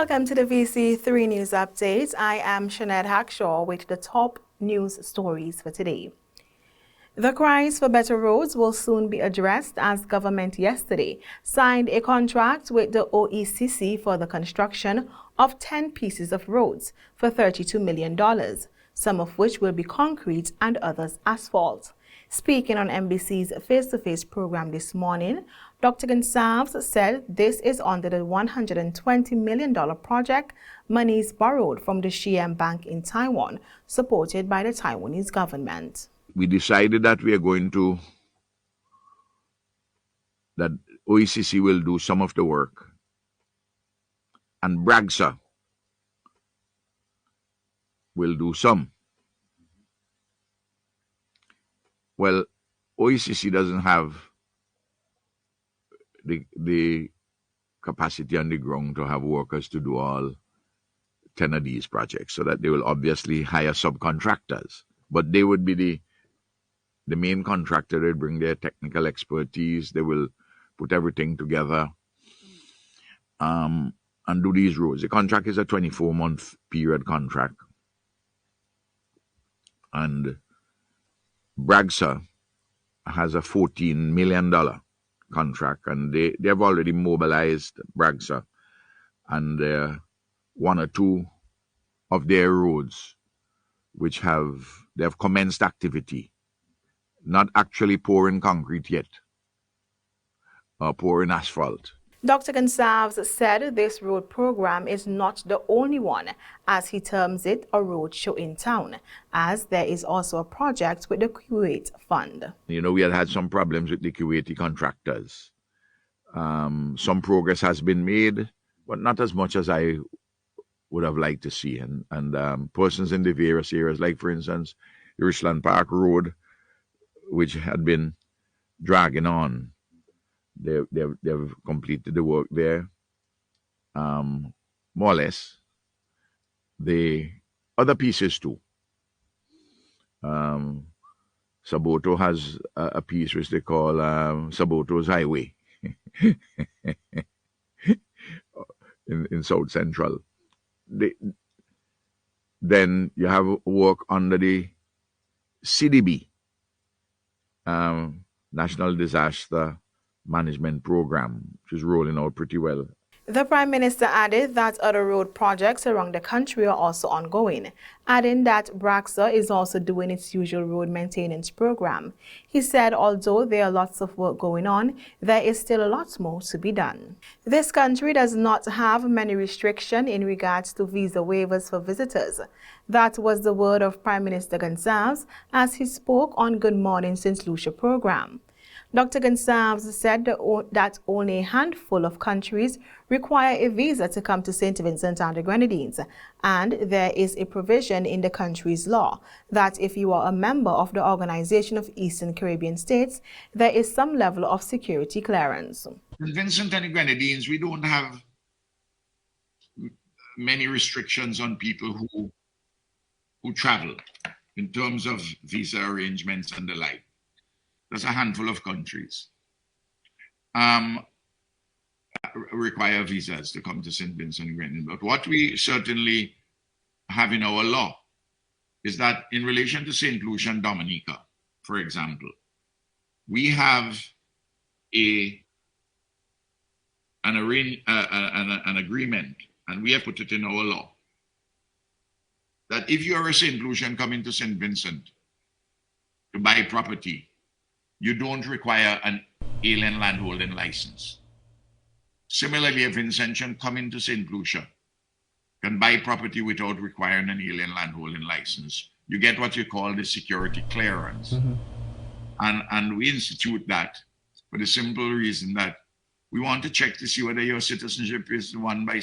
Welcome to the VC3 News Update. I am Shanette Hackshaw with the top news stories for today. The cries for better roads will soon be addressed as government yesterday signed a contract with the OECC for the construction of 10 pieces of roads for $32 million, some of which will be concrete and others asphalt. Speaking on NBC's face-to-face program this morning, Dr. Gonsalves said this is under the $120 million project, monies borrowed from the Siem Bank in Taiwan, supported by the Taiwanese government. We decided that that OECC will do some of the work, and BRAGSA will do some. Well, OECC doesn't have the capacity on the ground to have workers to do all 10 of these projects, so that they will obviously hire subcontractors. But they would be the main contractor. They bring their technical expertise. They will put everything together and do these roads. The contract is a 24-month period contract. And BRAGSA has a $14 million contract, and they have already mobilized BRAGSA, and one or two of their roads which they have commenced activity, not actually pouring concrete yet, or pouring asphalt. Dr. Gonsalves said this road program is not the only one, as he terms it, a road show in town, as there is also a project with the Kuwait Fund. You know, we had some problems with the Kuwaiti contractors. Some progress has been made, but not as much as I would have liked to see. And persons in the various areas, like, for instance, the Richland Park Road, which had been dragging on, they've completed the work there, more or less. The other pieces too. Saboto has a piece which they call Saboto's Highway in South Central. Then you have work under the CDB, National Disaster Management Program, which is rolling out pretty well. The Prime Minister added that other road projects around the country are also ongoing, adding that BRAGSA is also doing its usual road maintenance program. He said although there are lots of work going on, there is still a lot more to be done. This country does not have many restrictions in regards to visa waivers for visitors. That was the word of Prime Minister Gonsalves as he spoke on Good Morning St. Lucia program. Dr. Gonsalves said that only a handful of countries require a visa to come to St. Vincent and the Grenadines, and there is a provision in the country's law that if you are a member of the Organization of Eastern Caribbean States, there is some level of security clearance. In Vincent and the Grenadines, we don't have many restrictions on people who travel in terms of visa arrangements and the like. There's a handful of countries require visas to come to St. Vincent and Grenadines. But what we certainly have in our law is that in relation to St. Lucia and Dominica, for example, we have an agreement, and we have put it in our law, that if you are a St. Lucian coming to St. Vincent to buy property, you don't require an alien landholding license. Similarly, a Vincentian coming to St. Lucia can buy property without requiring an alien landholding license. You get what you call the security clearance. Mm-hmm. And we institute that for the simple reason that we want to check to see whether your citizenship is one by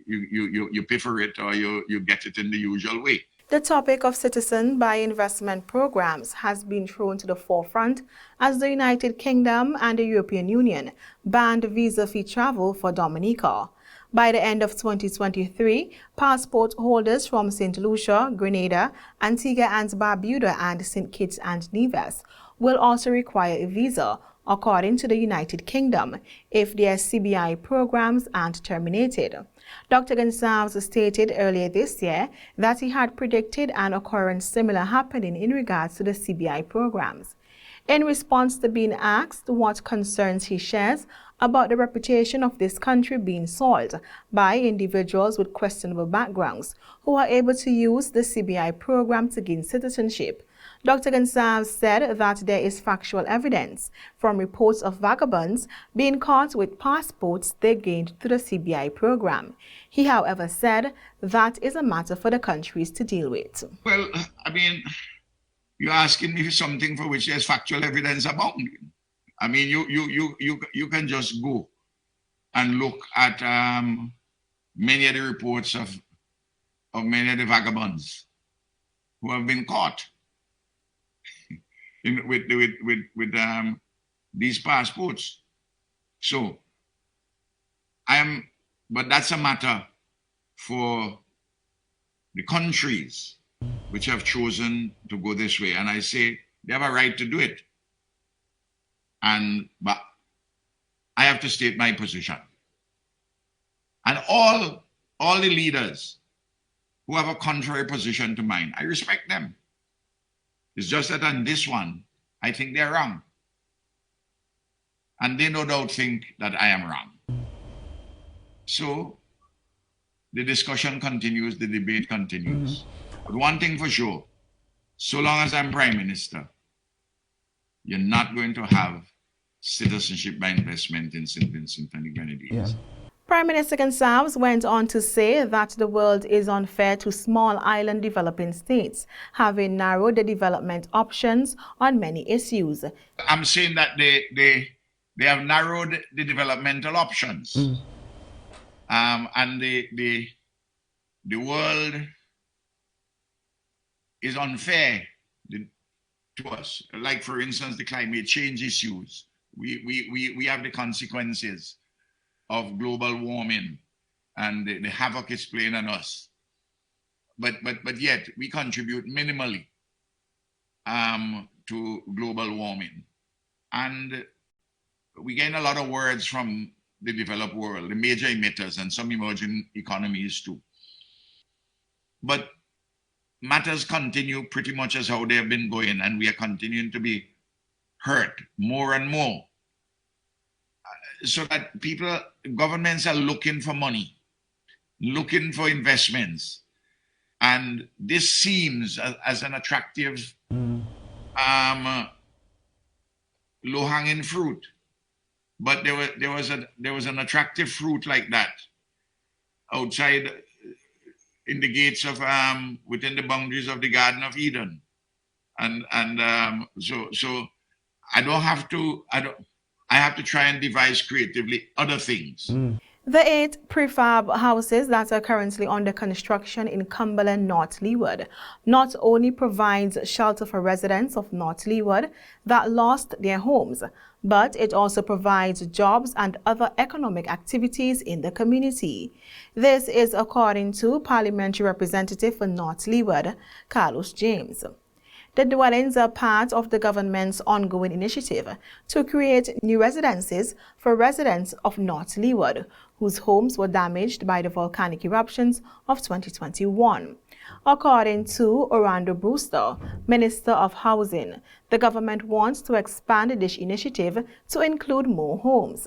you pay for it or you get it in the usual way. The topic of citizen by investment programs has been thrown to the forefront as the United Kingdom and the European Union banned visa-free travel for Dominica. By the end of 2023, passport holders from St. Lucia, Grenada, Antigua and Barbuda, and St. Kitts and Nevis will also require a visa, according to the United Kingdom, if their CBI programs aren't terminated. Dr. Gonsalves stated earlier this year that he had predicted an occurrence similar happening in regards to the CBI programs. In response to being asked what concerns he shares about the reputation of this country being soiled by individuals with questionable backgrounds who are able to use the CBI program to gain citizenship, Dr. Gonsalves said that there is factual evidence from reports of vagabonds being caught with passports they gained through the CBI program. He, however, said that is a matter for the countries to deal with. Well, I mean, you're asking me for something for which there's factual evidence abounding. I mean, you can just go and look at many of the reports of many of the vagabonds who have been caught with these passports. So but that's a matter for the countries which have chosen to go this way. And I say they have a right to do it. But I have to state my position. And all the leaders who have a contrary position to mine, I respect them. It's just that on this one, I think they're wrong. And they no doubt think that I am wrong. So the discussion continues, the debate continues. But one thing for sure, so long as I'm Prime Minister, you're not going to have citizenship by investment in St. Vincent and the Grenadines. Yeah. Prime Minister Gonsalves went on to say that the world is unfair to small island developing states, having narrowed the development options on many issues. I'm saying that they have narrowed the developmental options. And the world is unfair to us. Like, for instance, the climate change issues. We have the consequences of global warming and the havoc it's playing on us. But yet we contribute minimally to global warming. And we gain a lot of words from the developed world, the major emitters and some emerging economies too. But matters continue pretty much as how they have been going, and we are continuing to be hurt more and more. So that governments are looking for money, looking for investments. And this seems as an attractive low-hanging fruit. But there was an attractive fruit like that outside in the gates of within the boundaries of the Garden of Eden, so I have to try and devise creatively other things. The 8 prefab houses that are currently under construction in Cumberland, North Leeward, not only provides shelter for residents of North Leeward that lost their homes, but it also provides jobs and other economic activities in the community. This is according to Parliamentary Representative for North Leeward, Carlos James. The dwellings are part of the government's ongoing initiative to create new residences for residents of North Leeward, whose homes were damaged by the volcanic eruptions of 2021. According to Orlando Brewster, Minister of Housing, the government wants to expand this initiative to include more homes.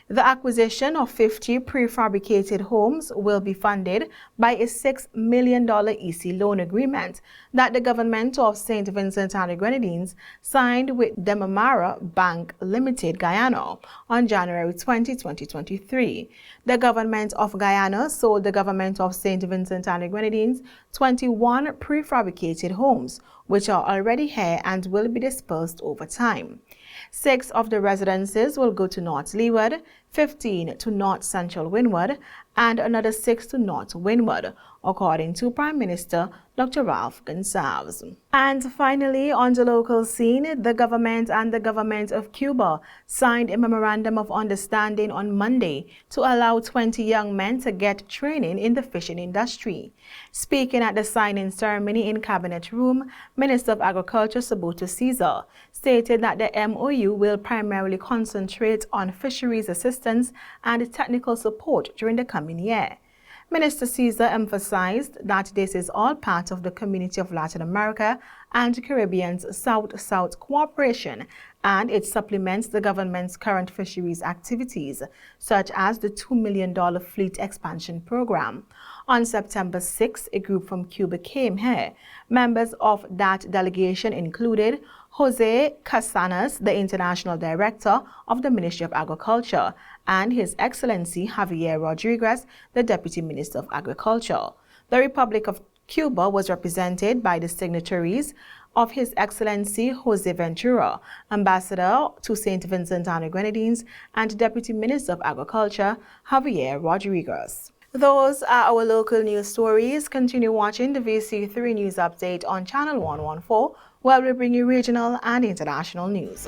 The acquisition of 50 prefabricated homes will be funded by a $6 million EC loan agreement that the government of St. Vincent and the Grenadines signed with Demerara Bank Limited, Guyana, on January 20, 2023. The government of Guyana sold the government of St. Vincent and the Grenadines 21 prefabricated homes, which are already here and will be dispersed over time. 6 of the residences will go to North Leeward, 15 to North Central Windward, and another 6 to north windward, according to Prime Minister Dr. Ralph Gonsalves. And finally, on the local scene, the government and the government of Cuba signed a memorandum of understanding on Monday to allow 20 young men to get training in the fishing industry. Speaking at the signing ceremony in Cabinet Room, Minister of Agriculture Sabuto Caesar stated that the MOU will primarily concentrate on fisheries assistance and technical support during the coming year. Minister Caesar emphasized that this is all part of the Community of Latin America and Caribbean's South-South cooperation, and it supplements the government's current fisheries activities, such as the $2 million fleet expansion program. On September 6, a group from Cuba came here. Members of that delegation included Jose Casanas, the International Director of the Ministry of Agriculture, and His Excellency Javier Rodriguez, the Deputy Minister of Agriculture. The Republic of Cuba was represented by the signatories of His Excellency Jose Ventura, Ambassador to St. Vincent and the Grenadines, and Deputy Minister of Agriculture Javier Rodriguez. Those are our local news stories. Continue watching the VC3 News Update on Channel 114, where we bring you regional and international news.